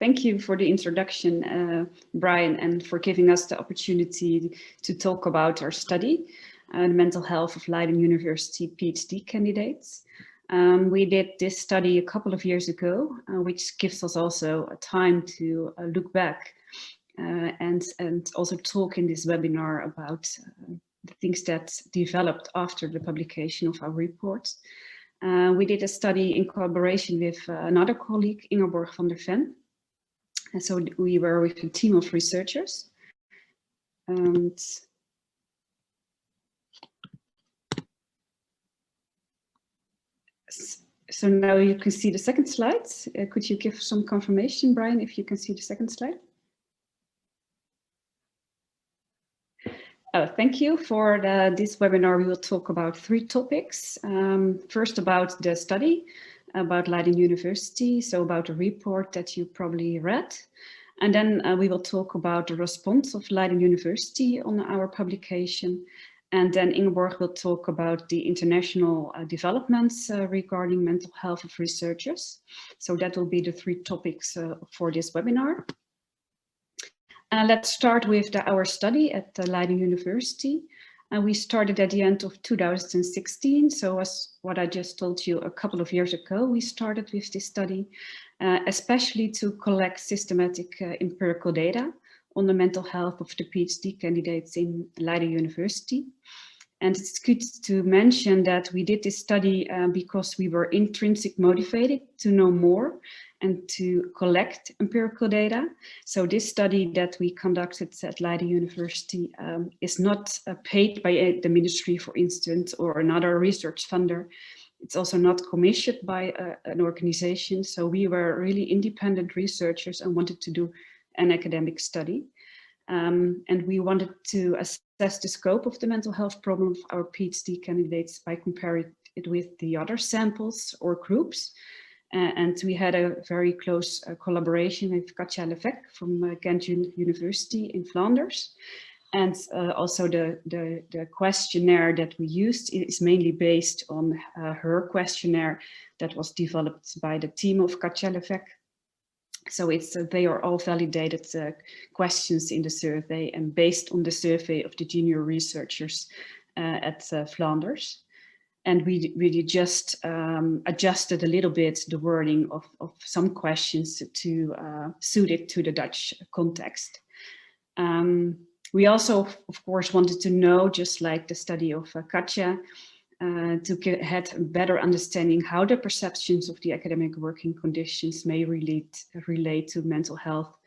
Thank you for the introduction, Brian, and for giving us the opportunity to talk about our study, the mental health of Leiden University PhD candidates. We did this study a couple of years ago, which gives us also a time to look back and also talk in this webinar about the things that developed after the publication of our report. We did a study in collaboration with another colleague, Inge van der Ven. And so we were with a team of researchers. And so now you can see the second slide. Could you give some confirmation, Brian, if you can see the second slide? Thank you. For this webinar, we will talk about 3 topics. First, about the study, about Leiden University, so about the report that you probably read. And then we will talk about the response of Leiden University on our publication. And then Ingeborg will talk about the international developments regarding mental health of researchers. So that will be the 3 topics for this webinar. Let's start with our study at Leiden University. We started at the end of 2016. So as what I just told you a couple of years ago, we started with this study, especially to collect systematic empirical data on the mental health of the PhD candidates in Leiden University. And it's good to mention that we did this study because we were intrinsically motivated to know more and to collect empirical data. So this study that we conducted at Leiden University is not paid by the ministry, for instance, or another research funder. It's also not commissioned by an organization. So we were really independent researchers and wanted to do an academic study. And we wanted to assess the scope of the mental health problem of our PhD candidates by comparing it with the other samples or groups. And we had a very close collaboration with Katja Levesque from Ghent University in Flanders. And also the questionnaire that we used is mainly based on her questionnaire that was developed by the team of Katja Levesque. So they are all validated questions in the survey and based on the survey of the junior researchers at Flanders. And we just adjusted a little bit the wording of some questions to suit it to the Dutch context. We also, of course, wanted to know, just like the study of Katja, to have a better understanding how the perceptions of the academic working conditions may relate to mental health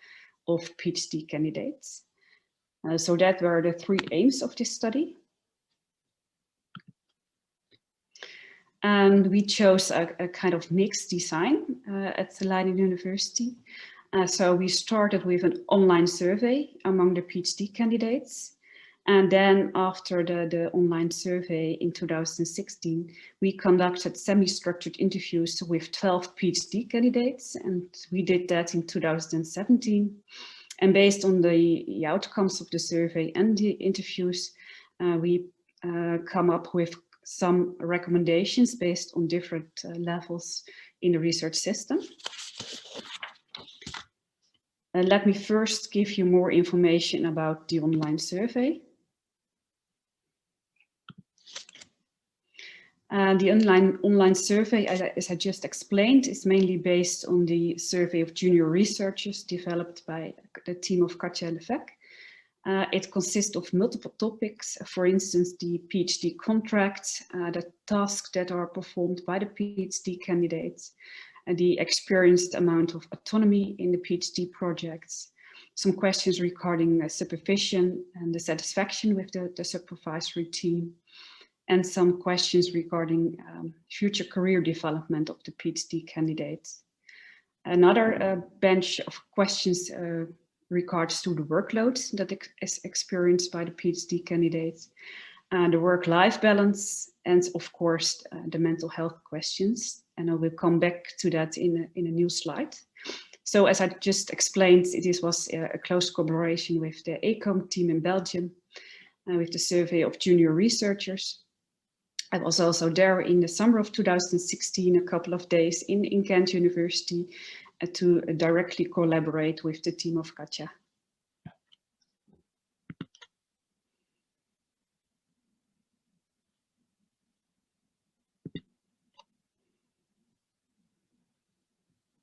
of PhD candidates. So that were the 3 aims of this study. And we chose a kind of mixed design at the Leiden University. So we started with an online survey among the PhD candidates. And then after the online survey in 2016, we conducted semi-structured interviews with 12 PhD candidates. And we did that in 2017. And based on the outcomes of the survey and the interviews, we come up with some recommendations based on different levels in the research system. Let me first give you more information about the online survey. The online survey, as I just explained, is mainly based on the survey of junior researchers developed by the team of Katja Levesque. It consists of multiple topics, for instance, the PhD contract, the tasks that are performed by the PhD candidates, the experienced amount of autonomy in the PhD projects, some questions regarding supervision and the satisfaction with the supervisory team, and some questions regarding future career development of the PhD candidates. Another bench of questions regards to the workload that is experienced by the PhD candidates, the work-life balance, and of course the mental health questions. And I will come back to that in a new slide. So as I just explained, it was a close collaboration with the ECOM team in Belgium, with the survey of junior researchers. I was also there in the summer of 2016, a couple of days in Ghent University, to directly collaborate with the team of Katja.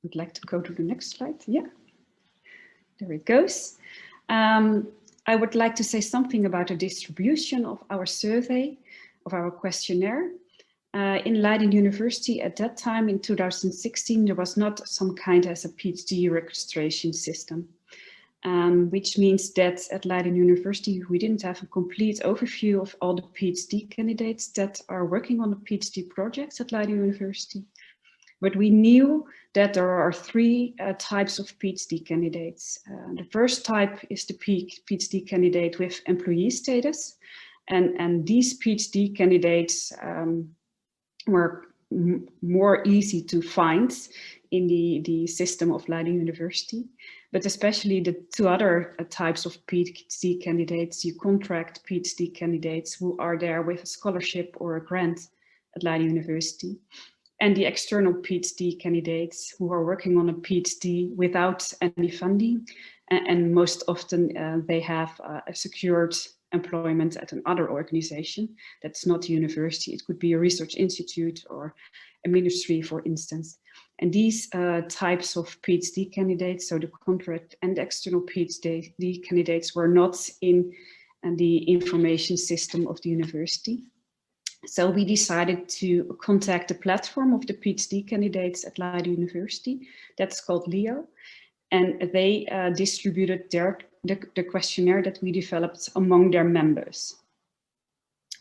Would like to go to the next slide. Yeah, there it goes. I would like to say something about the distribution of our survey, of our questionnaire. In Leiden University at that time in 2016, there was not some kind as a PhD registration system, which means that at Leiden University, we didn't have a complete overview of all the PhD candidates that are working on the PhD projects at Leiden University. But we knew that there are three types of PhD candidates. The first type is the PhD candidate with employee status. And these PhD candidates were more easy to find in the system of Leiden University. But especially the two other types of PhD candidates, you contract PhD candidates who are there with a scholarship or a grant at Leiden University. And the external PhD candidates who are working on a PhD without any funding. And most often they have a secured employment at another organization that's not a university. It could be a research institute or a ministry, for instance. And these types of PhD candidates, so the contract and external PhD candidates, were not in the information system of the university. So we decided to contact the platform of the PhD candidates at Leiden University. That's called LEO. And they distributed the questionnaire that we developed among their members.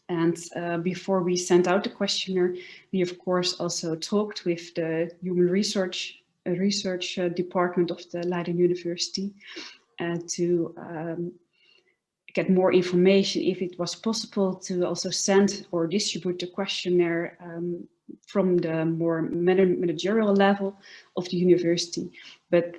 And before we sent out the questionnaire, we of course also talked with the human research department of the Leiden University to get more information if it was possible to also send or distribute the questionnaire from the more managerial level of the university. But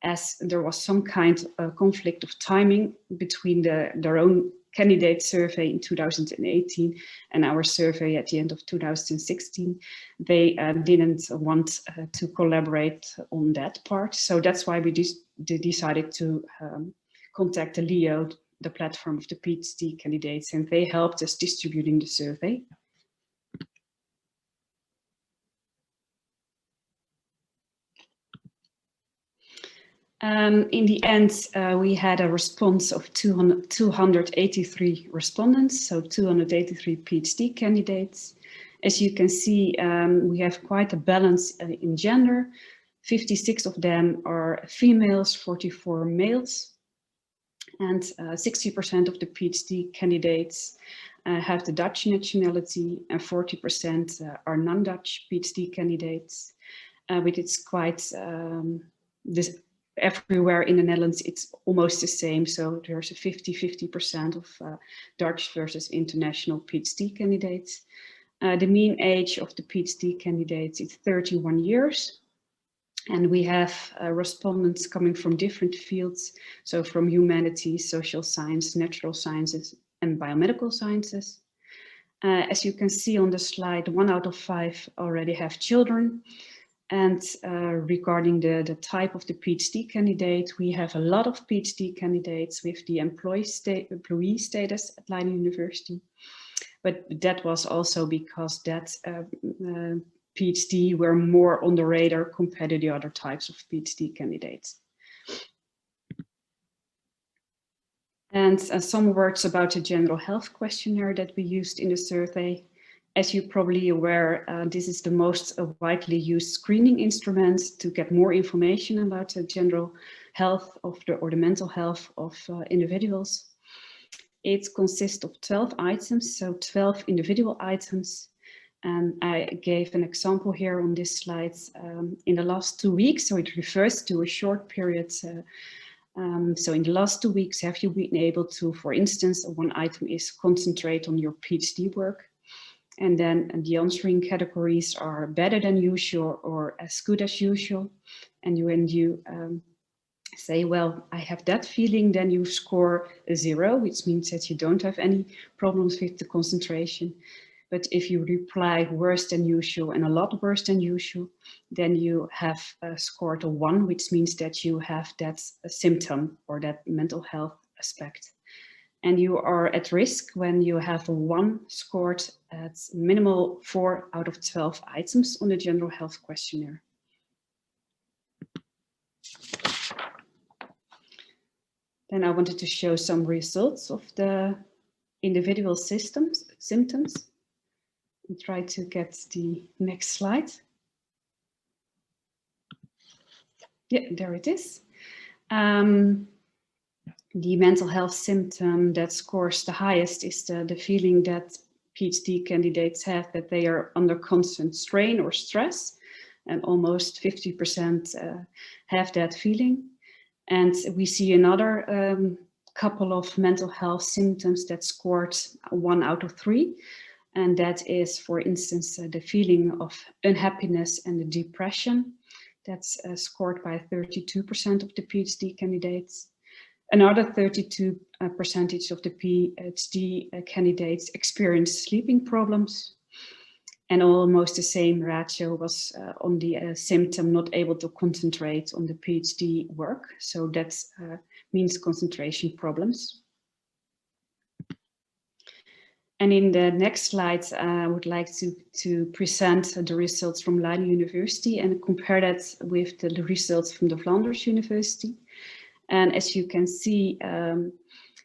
as there was some kind of conflict of timing between their own candidate survey in 2018 and our survey at the end of 2016, they didn't want to collaborate on that part. So that's why we decided to contact the LEO, the platform of the PhD candidates, and they helped us distributing the survey. In the end, we had a response of 283 respondents, so 283 PhD candidates. As you can see, we have quite a balance in gender. 56 of them are females, 44 males. And 60% of the PhD candidates have the Dutch nationality, and 40% are non-Dutch PhD candidates. But it's quite everywhere in the Netherlands, it's almost the same. So there's a 50% of Dutch versus international PhD candidates. The mean age of the PhD candidates is 31 years. And we have respondents coming from different fields, so from humanities, social science, natural sciences, and biomedical sciences. As you can see on the slide, 1 out of 5 already have children. And regarding the type of the PhD candidate, we have a lot of PhD candidates with the employee status at Leiden University. But that was also because that PhD were more on the radar compared to the other types of PhD candidates. And some words about the general health questionnaire that we used in the survey. As you're probably aware, this is the most widely used screening instrument to get more information about the general health of or the mental health of individuals. It consists of 12 items, so 12 individual items. And I gave an example here on this slide in the last 2 weeks, so it refers to a short period. So in the last 2 weeks, have you been able to, for instance, one item is concentrate on your PhD work. And then the answering categories are better than usual or as good as usual. And when you say, well, I have that feeling, then you score a 0, which means that you don't have any problems with the concentration. But if you reply worse than usual and a lot worse than usual, then you have scored a 1, which means that you have that symptom or that mental health aspect. And you are at risk when you have a 1 scored at minimal 4 out of 12 items on the general health questionnaire. Then I wanted to show some results of the individual symptoms. And try to get the next slide. Yeah, there it is. The mental health symptom that scores the highest is the feeling that PhD candidates have that they are under constant strain or stress, and almost 50% have that feeling. And we see another couple of mental health symptoms that scored 1 out of 3. And that is, for instance, the feeling of unhappiness and the depression. That's scored by 32% of the PhD candidates. Another 32% of the PhD candidates experienced sleeping problems. And almost the same ratio was on the symptom not able to concentrate on the PhD work. So that means concentration problems. And in the next slide, I would like to present the results from Leiden University and compare that with the results from the Flanders University. And as you can see, the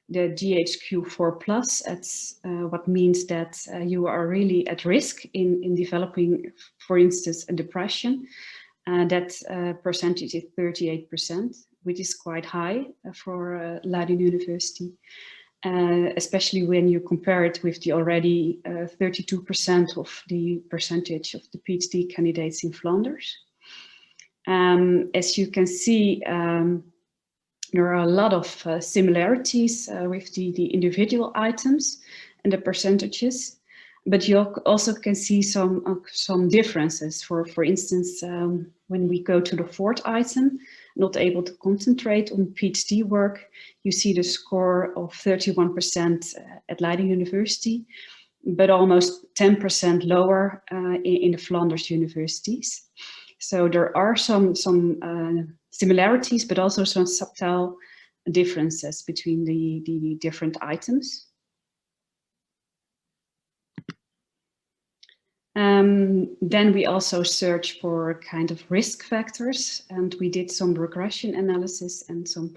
GHQ4+, that's what means that you are really at risk in developing, for instance, a depression. That percentage is 38%, which is quite high for Leiden University. Especially when you compare it with the already 32% of the percentage of the PhD candidates in Flanders. As you can see, there are a lot of similarities with the individual items and the percentages, but you also can see some differences. For instance, when we go to the 4th item, not able to concentrate on PhD work, you see the score of 31% at Leiden University, but almost 10% lower in the Flanders universities. So there are some similarities, but also some subtle differences between the different items. Then we also search for kind of risk factors, and we did some regression analysis and some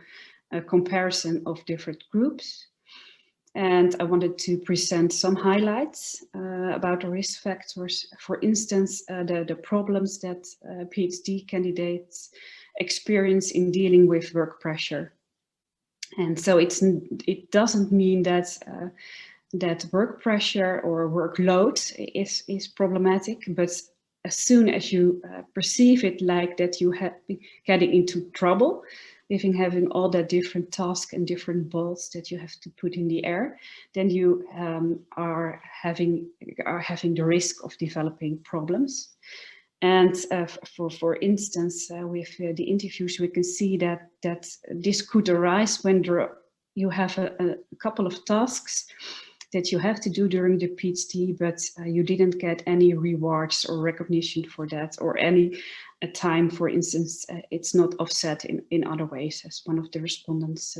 comparison of different groups. And I wanted to present some highlights about the risk factors. For instance, the problems that PhD candidates experience in dealing with work pressure. And so it doesn't mean that that work pressure or workload is problematic, but as soon as you perceive it like that you have been getting into trouble with having all that different tasks and different balls that you have to put in the air, then you are having the risk of developing problems. And for instance, with the interviews, we can see that this could arise when you have a couple of tasks that you have to do during the PhD, but you didn't get any rewards or recognition for that, or any time, for instance, it's not offset in other ways, as one of the respondents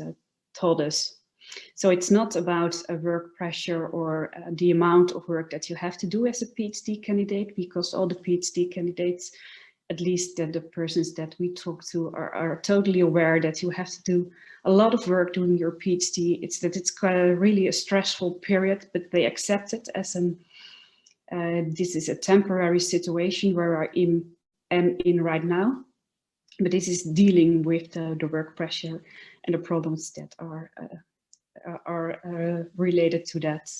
told us. So it's not about a work pressure or the amount of work that you have to do as a PhD candidate, because all the PhD candidates, at least the persons that we talk to, are totally aware that you have to do a lot of work during your PhD. It's really a stressful period, but they accept it as this is a temporary situation where I am in right now. But this is dealing with the work pressure and the problems that are related to that.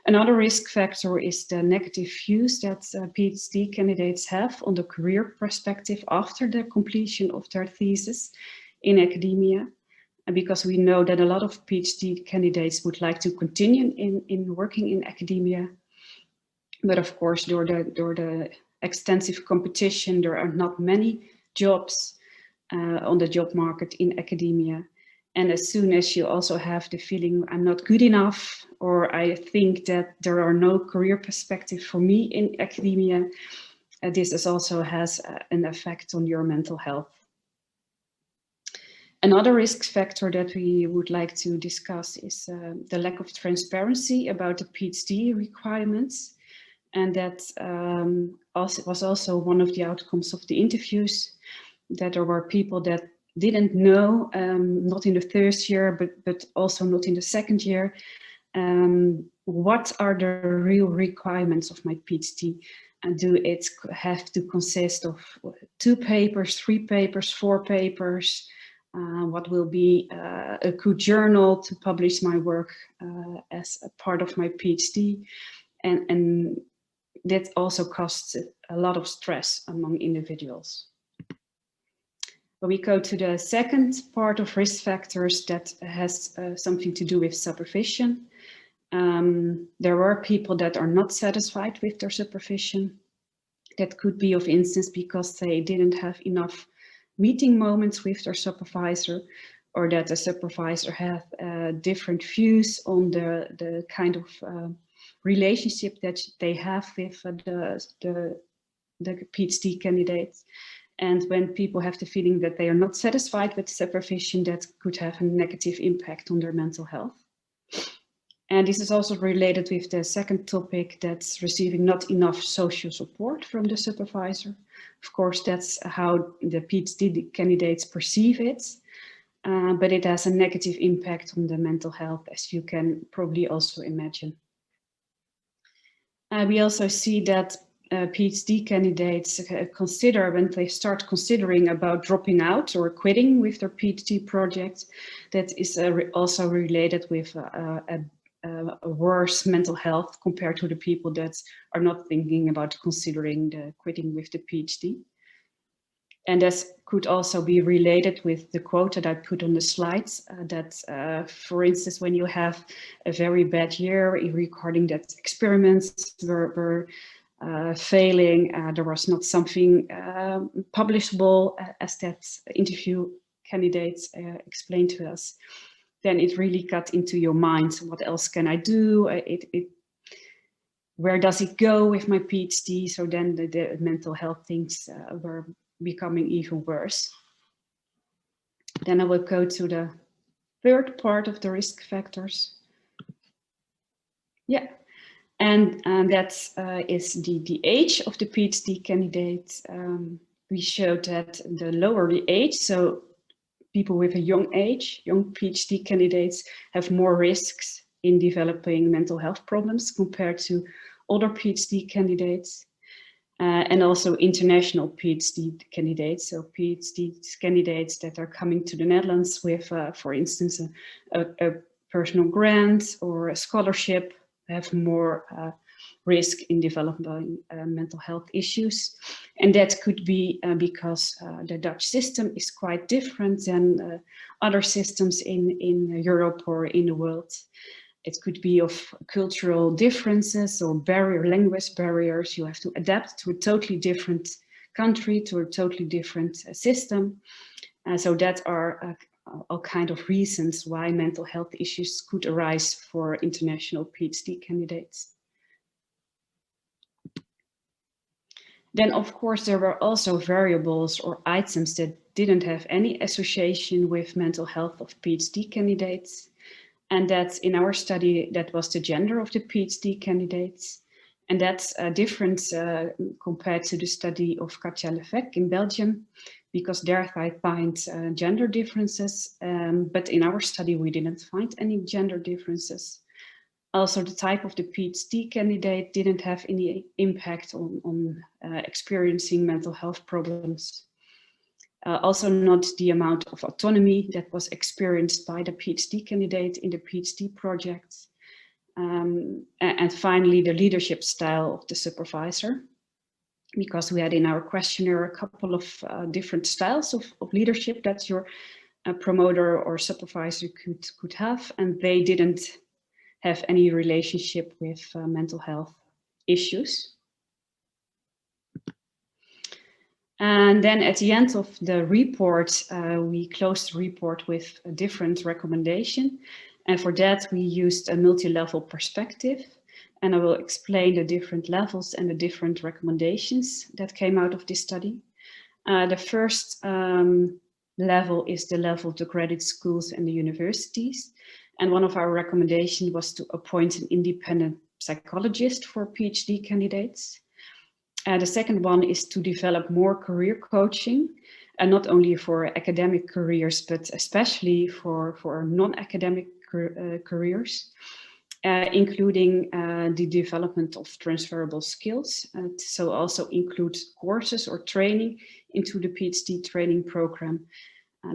Another risk factor is the negative views that PhD candidates have on the career perspective after the completion of their thesis in academia. And because we know that a lot of PhD candidates would like to continue in working in academia. But of course, door the extensive competition, there are not many jobs on the job market in academia. And as soon as you also have the feeling I'm not good enough, or I think that there are no career perspectives for me in academia, this also has an effect on your mental health. Another risk factor that we would like to discuss is the lack of transparency about the PhD requirements. And that was also one of the outcomes of the interviews, that there were people that didn't know, not in the first year, but also not in the second year, what are the real requirements of my PhD? And do it have to consist of 2 papers, 3 papers, 4 papers? What will be a good journal to publish my work as a part of my PhD? And that also causes a lot of stress among individuals. When we go to the second part of risk factors, that has something to do with supervision. There were people that are not satisfied with their supervision. That could be, of instance, because they didn't have enough meeting moments with their supervisor, or that the supervisor had different views on the kind of relationship that they have with the PhD candidates. And when people have the feeling that they are not satisfied with supervision, that could have a negative impact on their mental health. And this is also related with the second topic, that's receiving not enough social support from the supervisor. Of course, that's how the PhD candidates perceive it, but it has a negative impact on the mental health, as you can probably also imagine. We also see that PhD candidates consider, when they start considering about dropping out or quitting with their PhD project, that is also related with a worse mental health compared to the people that are not thinking about considering the quitting with the PhD. And this could also be related with the quote that I put on the slides, that for instance, when you have a very bad year regarding that experiments were failing, there was not something publishable, as that interview candidates explained to us, then it really got into your mind. So what else can I do? Where does it go with my PhD? So then the mental health things were becoming even worse. Then I will go to the third part of the risk factors. Yeah, and that is the age of the PhD candidate. We showed that the lower the age, so people with a young age, young PhD candidates have more risks in developing mental health problems compared to older PhD candidates. And also international PhD candidates, so PhD candidates that are coming to the Netherlands with, for instance, a personal grant or a scholarship, have more risk in developing mental health issues. And that could be because the Dutch system is quite different than other systems in Europe or in the world. It could be of cultural differences or language barriers. You have to adapt to a totally different country, to a totally different system. So that are all kind of reasons why mental health issues could arise for international PhD candidates. Then, of course, there were also variables or items that didn't have any association with mental health of PhD candidates. And that's in our study, that was the gender of the PhD candidates. And that's a difference compared to the study of Katja Levesque in Belgium, because there I find gender differences, but in our study we didn't find any gender differences. Also, the type of the PhD candidate didn't have any impact on experiencing mental health problems. Also not the amount of autonomy that was experienced by the PhD candidate in the PhD project. And finally, the leadership style of the supervisor, because we had in our questionnaire a couple of different styles of leadership that your promoter or supervisor could have, and they didn't have any relationship with mental health issues. And then at the end of the report, we closed the report with a different recommendation. And for that, we used a multi-level perspective. And I will explain the different levels and the different recommendations that came out of this study. The first level is the level of the graduate schools and the universities. And one of our recommendations was to appoint an independent psychologist for PhD candidates. The second one is to develop more career coaching, and not only for academic careers, but especially for non-academic careers, including the development of transferable skills. So also include courses or training into the PhD training program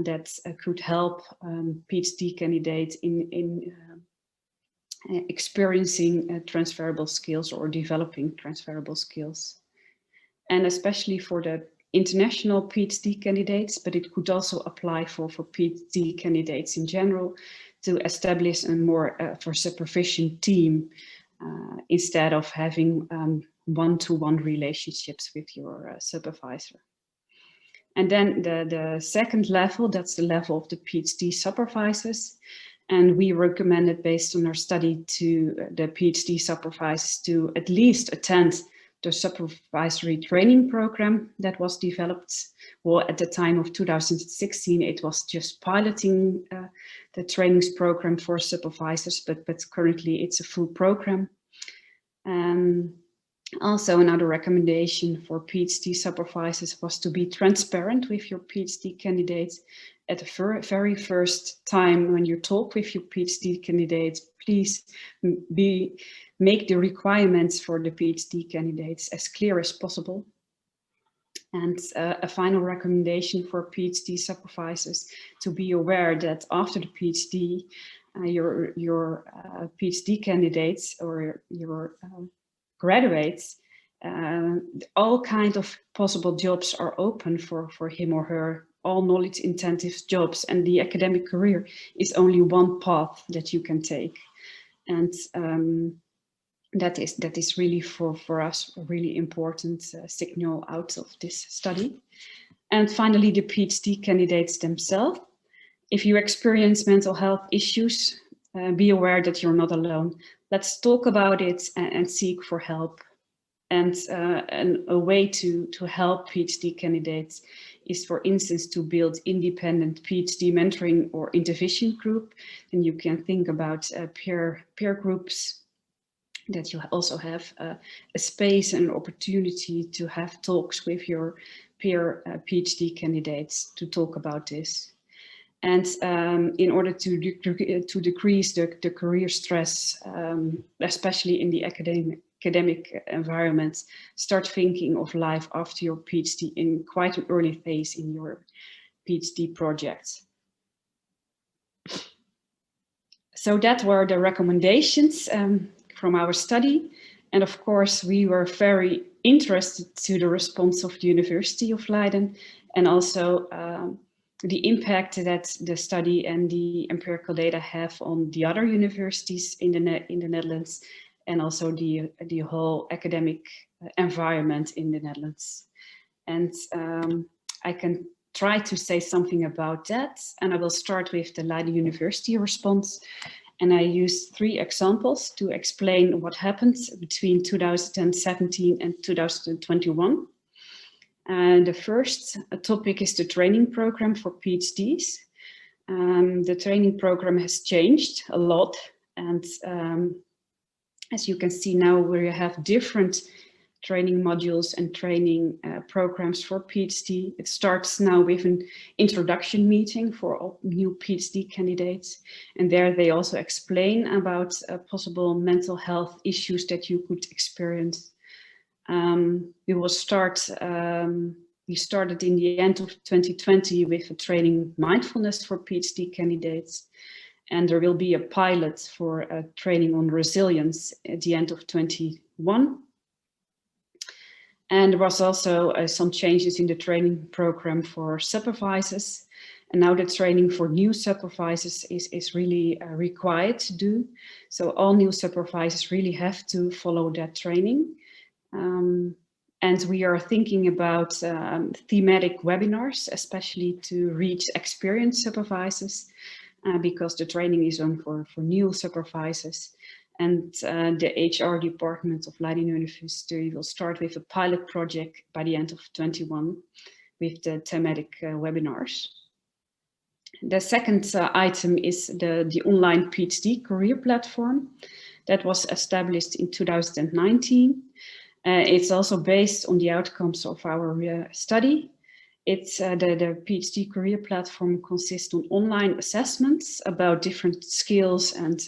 that could help PhD candidates in experiencing transferable skills or developing transferable skills. And especially for the international PhD candidates, but it could also apply for PhD candidates in general, to establish a more for supervision team instead of having one-to-one relationships with your supervisor. And then the second level, that's the level of the PhD supervisors. And we recommended, based on our study, to the PhD supervisors to at least attend the supervisory training program that was developed. Well, at the time of 2016, it was just piloting the trainings program for supervisors, but currently it's a full program. Also, another recommendation for PhD supervisors was to be transparent with your PhD candidates. At the very first time when you talk with your PhD candidates, please make the requirements for the PhD candidates as clear as possible. And a final recommendation for PhD supervisors to be aware that after the PhD, your PhD candidates or your graduates, all kinds of possible jobs are open for him or her, all knowledge intensive jobs, and the academic career is only one path that you can take. And that is really for us a really important signal out of this study. And finally, the PhD candidates themselves. If you experience mental health issues, be aware that you're not alone. Let's talk about it and seek for help. And a way to help PhD candidates is, for instance, to build independent PhD mentoring or intervention group. And you can think about peer groups, that you also have a space and opportunity to have talks with your peer PhD candidates to talk about this. And in order to decrease the career stress, especially in the academic environment, start thinking of life after your PhD in quite an early phase in your PhD project. So that were the recommendations from our study. And of course, we were very interested to the response of the University of Leiden, and also the impact that the study and the empirical data have on the other universities in the Netherlands, and also the whole academic environment in the Netherlands. And I can try to say something about that. And I will start with the Leiden University response. And I used 3 examples to explain what happened between 2017 and 2021. And the first topic is the training program for PhDs. The training program has changed a lot. And as you can see now, we have different training modules and training programs for PhD. It starts now with an introduction meeting for all new PhD candidates. And there they also explain about possible mental health issues that you could experience. We started in the end of 2020 with a training mindfulness for PhD candidates. And there will be a pilot for a training on resilience at the end of 2021. And there was also some changes in the training program for supervisors. And now the training for new supervisors is really required to do. So all new supervisors really have to follow that training. And we are thinking about thematic webinars, especially to reach experienced supervisors, because the training is on for new supervisors. And the HR department of Leiden University will start with a pilot project by the end of 2021 with the thematic webinars. The second item is the online PhD career platform that was established in 2019. It's also based on the outcomes of our study. It's the PhD career platform consists on online assessments about different skills and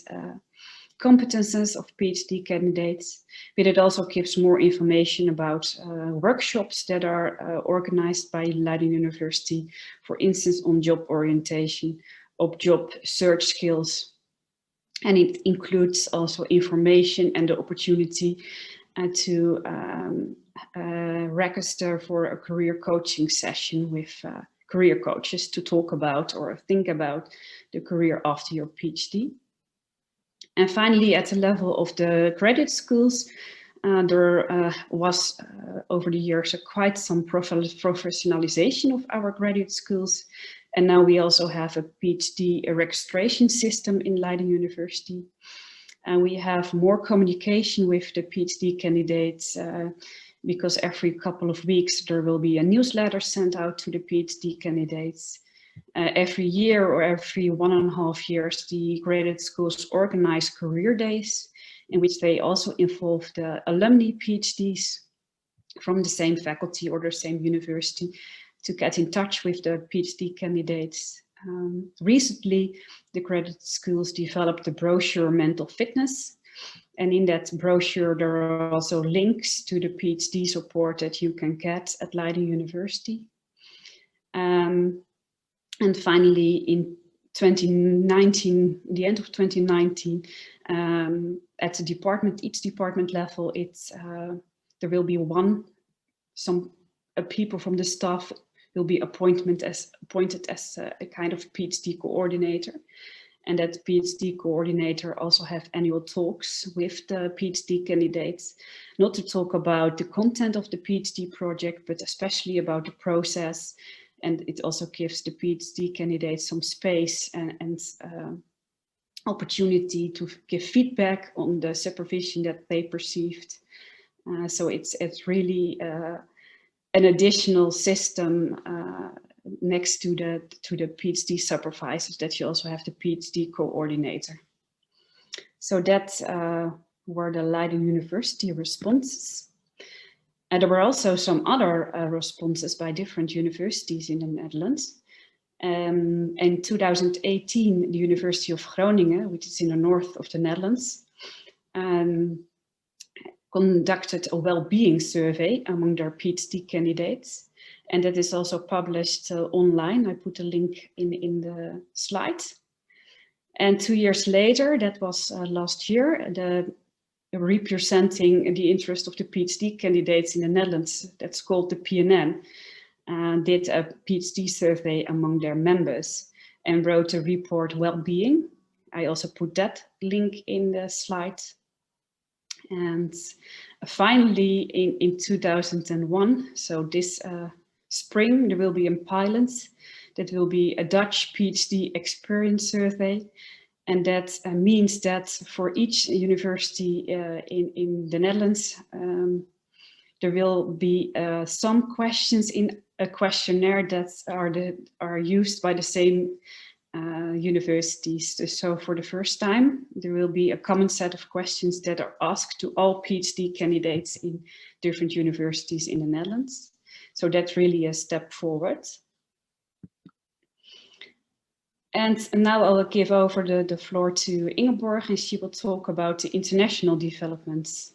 competences of PhD candidates, but it also gives more information about workshops that are organized by Leiden University, for instance, on job orientation, of job search skills. And it includes also information and the opportunity to register for a career coaching session with career coaches to talk about or think about the career after your PhD. And finally, at the level of the graduate schools, there was over the years quite some professionalization of our graduate schools. And now we also have a PhD registration system in Leiden University. And we have more communication with the PhD candidates because every couple of weeks there will be a newsletter sent out to the PhD candidates. Every year or every 1.5 years, the graduate schools organize career days in which they also involve the alumni PhDs from the same faculty or the same university to get in touch with the PhD candidates. Recently, the graduate schools developed the brochure Mental Fitness. And in that brochure, there are also links to the PhD support that you can get at Leiden University. And finally, in 2019, the end of 2019, at the department, each department level, there will be some people from the staff will be appointed as a kind of PhD coordinator. And that PhD coordinator also have annual talks with the PhD candidates, not to talk about the content of the PhD project, but especially about the process. And it also gives the PhD candidates some space and opportunity to give feedback on the supervision that they perceived. So it's really an additional system next to the PhD supervisors, that you also have the PhD coordinator. So that were the Leiden University responses. And there were also some other responses by different universities in the Netherlands. In 2018, the University of Groningen, which is in the north of the Netherlands, conducted a well-being survey among their PhD candidates. And that is also published online. I put a link in the slide. And 2 years later, that was last year, representing the interest of the PhD candidates in the Netherlands, that's called the PNN, did a PhD survey among their members and wrote a report, Well-being. I also put that link in the slide. And finally, in 2001, so this spring, there will be a pilot that will be a Dutch PhD experience survey. And that means that for each university in the Netherlands, there will be some questions in a questionnaire that are used by the same universities. So for the first time, there will be a common set of questions that are asked to all PhD candidates in different universities in the Netherlands. So that's really a step forward. And now I will give over the floor to Ingeborg, and she will talk about the international developments.